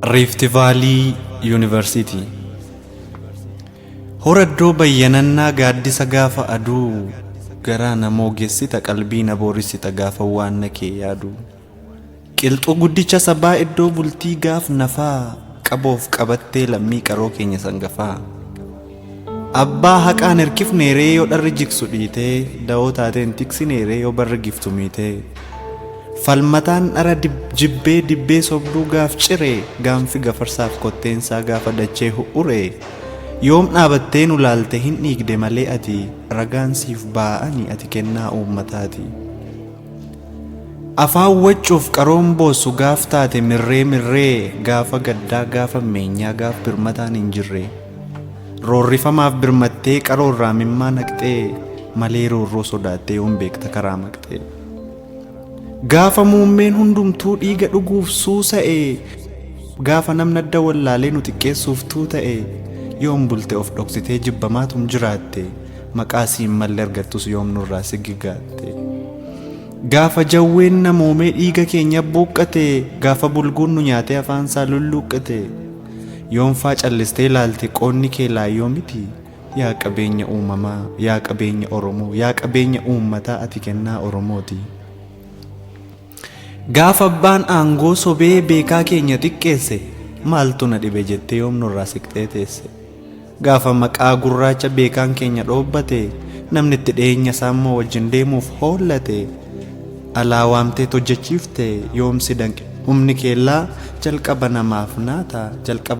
Rift Valley University Horadoo bayyanannaa gaaddisa gaafa aduu garaa namoogessita qalbii naboorissita gaafa waan nakee yaadu qilxuu guddicha sabaa iddoo bultii gaaf nafaa qaboof qabattee lammii qaroo keenya sangafaa abbaa haqaan hirkifneeree yoo dharri jigsu dhiitee da'oo taateen tiksineeree yoo barri giftu miitee falmataan dhara jibbee dibbee sobduu gaaf ciree gaanfi gafarsaaf kotteensaa gaafa dachee hu'uree yoom dhaabattee nu laalte hin dhiigde malee ati ragaan siif baa'anii ati kennaa uummataati afaan waccuuf qaroon boossu gaaf taate mirree gaafa gaddaa gaafa meenyaa gaaf birmataan hin jirre roorrifamaaf birmattee qaroorraa mimmaa naqxee malee roorroo sodaattee yoom beekta karaa maqxee gaafa muummeen hundumtuu dhiiga dhuguuf suusa'e gaafa namni adda wallaalee nu xiqqeessuuf tuuta'e yoom bulte of dhoksitee jibbamaatum jiraatte maqaa siin malle argattus yoom nurraa siggigaatte gaafa jawween namoomee dhiiga keenya buuqqate gaafa bulguun nu nyaatee afaansaa lulluuqqate yoom faa callistee laalte qoonni kee laayyoo miti yaa qabeenya uumamaa yaa qabeenya oromoo yaa qabeenya uummataa ati kennaa oromooti gaafa abbaan aangoo sobee beekaa keenya xiqqeesse maaltu na dhibe jettee yoom nurraa siqxee teesse gaafa maqaa gurraacha beekaan keenya dhoobbate namni itti dhiyeenya saammoo wajjin deemuuf hoollate alaa waamtee hojjechiifte yoom si danqe humni keellaa jalqaba namaaf naata jalqaba